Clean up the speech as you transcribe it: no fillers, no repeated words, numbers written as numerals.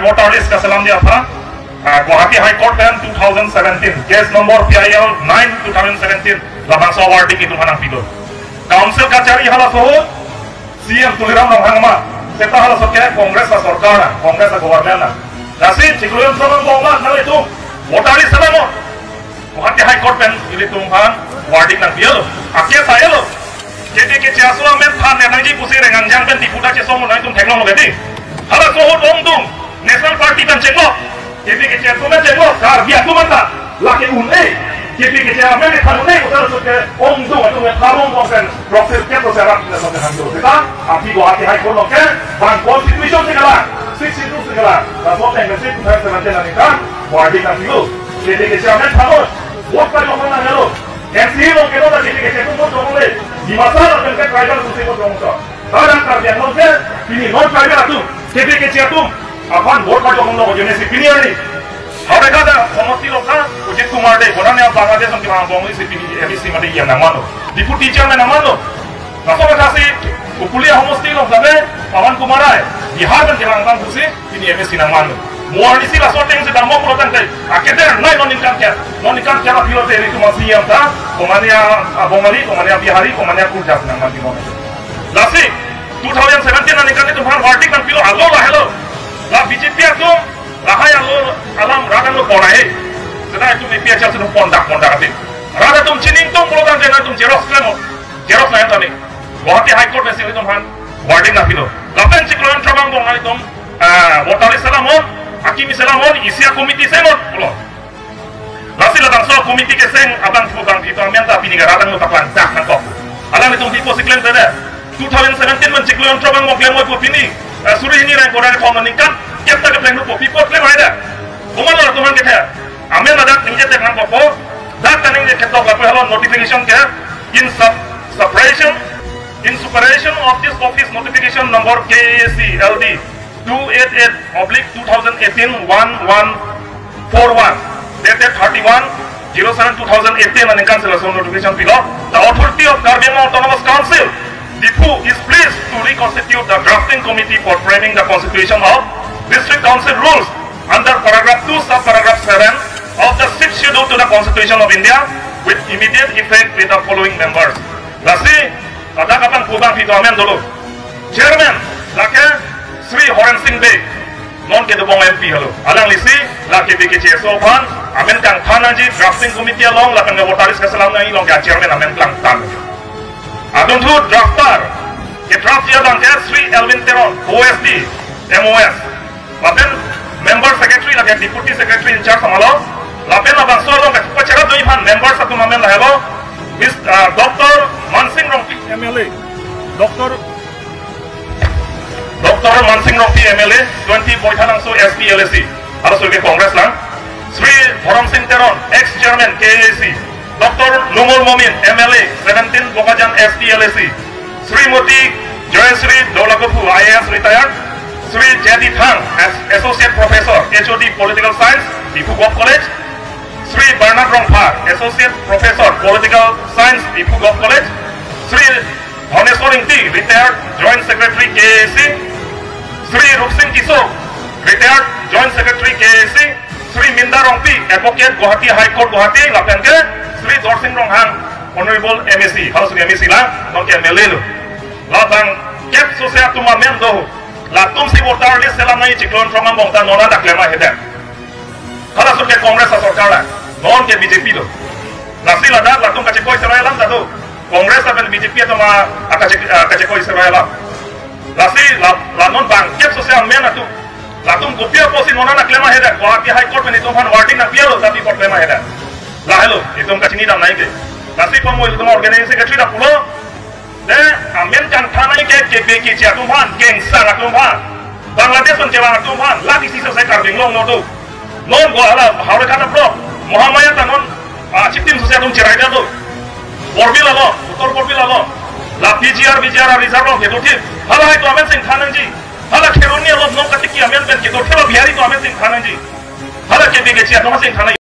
voter list ka salam dia tha Guwahati High Court dan 2017 case number PIL 9 2017 labang so awarding itu hanang pido council ka cari hala sohut CM tuliram nang hangma seta hala soke Kongres ka sarkar Kongres ka government dasi cikluyan samang bongla nang itu voter list salamo Guwahati High Court dan ini tumhan awarding nang dia lo akhir saya lo jadi ke ciasu amen than energy pusi rengan jang ben diputa ce somo nang tum theklo ngedi hala sohut ongdum National Party dan cenglo jadi ke ciasu men cenglo kar biar tu mata laki unai jadi ke ciasu men kan unai utar suke ongdum atau men karung bongken proses ke proserat na soke handu kita api Guwahati High Court loke ban constitution segala 62 segala laso tengesi putar semanten anika awarding nang pilu jadi ke ciasu men thanos vote pa jong na helo NC lo keno da jadi ke ciasu mo jong le di masalah dengan tribal susi mo jong so kadang karbian lo ke ini non tribal atu jadi ke ciasu अपन वोट पर जो हम लोग जेने सिपिनी आनी हमें कहा था समस्ती लोग का उचित कुमार दे बोला ने आप बांग्लादेश हम किमान बोंगली सिपिनी एबीसी मटे ये नमानो डिपू टीचर में नमानो नसो बता से कुकुलिया समस्ती लोग जाने पवन कुमार आए बिहार में किमान बांग खुशी इन्हीं एबीसी नमानो मुआरी सी लासो टेंग से दामो पुरोटन कई आकेटर नहीं नॉन इनकम क्या फिलो तेरी तुम सी हम था कोमानिया बोंगली बिहारी कोमानिया कुर्जास नमान की मोने लासी 2017 ना निकलने तुम्हारा वार्टिक ना फिलो आलो ला hello la BJP itu lahai alam rada lo bonai sedang itu BJP aja sudah pondak hati rada tum cining tum pulotan jena tum jeros na tani Guwahati High Court nasi itu han warding na pilo lapen cikloan trabang bong nai tum votari salamon hakimi salamon isia komiti semot pulo nasi ladang so komiti keseng abang putang itu amenta pini rada lo taklan dak na kok alam itu tipo siklen tada 2017 mencikloan trabang bong klemo itu pini suri ini orang koran kau meningkat, kita ke pelenggu kopi pot lewat ada. Kumala lah tuhan kita. Amin ada tinggi teknan kopo. Dah kaning kita tahu apa hal notification ke in superation of this office notification number KAC LD 288/2018 1141 dated 31/07/2018 and cancellation notification below. The authority of Karbi Anglong Autonomous Council Dipu is pleased to reconstitute the drafting committee for framing the constitution of District Council rules under paragraph 2 subparagraph 7 of the 6th schedule to the Constitution of India with immediate effect with the following members. Lasi, ada kapan kubang itu amen dulu. Chairman, laki Sri Horen Singh Beg, non kedubong MP halo. Alang lisi, laki BKCSO pan, amen kang thanaji drafting committee along, lakan votaris keselam nai long ya chairman amen klang tan. Adun tu draftar, ke draft dia bangker Sri Elvin Teron, OSD, MOS. Lapen member secretary lagi deputy secretary in charge sama lo. Lapen abang solo kat pacara doi pan member satu mamen lah hello. Miss Dr. Mansing Rongpi MLA. Dr. Mansing Rongpi MLA 20 Boythanang so SP LSC. Harus pergi kongres lah. Sri Horam Singh Teron, ex chairman KAC. Dr. Lumul Momin, MLA, 17 Bokajan STLSC. Sri Moti Joyasri Dolagopu, IAS retired. Sri Jadi Thang, Associate Professor, HOD Political Science, Dipu Golf College. Sri Bernard Rongpar, Associate Professor, Political Science, Dipu Golf College. Sri Honesor Ingti, retired Joint Secretary KAC. Sri Rupsing Kisok, retired Joint Secretary KAC. Sri Minda Rongpi, Advocate Guwahati High Court Guwahati, lakukan ke Sri Dorsing Ronghang, Honorable MSc, harus di MSc lah, non ke MLA lo. Latang kep sosial tu mamen doh, latum si voter list selam nai ciklon from ambong tan nona dak lema hebat. Kalau suke Kongres sarkar lah, non ke BJP lo. Nasi lada latum kacekoi serai lam tado, Kongres tapi BJP atau ma kacekoi serai lam. Nasi non bang kep sosial men atu. Latum kopia posi nona nak lema hebat. Guwahati High Court ni tuhan warding nak pialo tapi pot lema hebat. Lah hello, itu kacini dam naik ke. Nasi pamu itu organisasi secretary dah pulo. Deh, amen kan tanai ke BK cia tuhan, gengsa nak tuhan. Bangladesh pun cewa nak tuhan. Lah di sisa saya karbing long nodo. Non gua ala harus kata bro. Muhammadiyah tanon, ciptim sosial tum cerai dah tu. Borbila lo, utor borbila lo. Lah BGR reserve lo gitu tip. Halah itu amen sing tananji. Halah kerunia lo non katiki amen ben gitu. Kalau biari itu amen sing tananji. Halah ke BK cia tuhan sing tanai.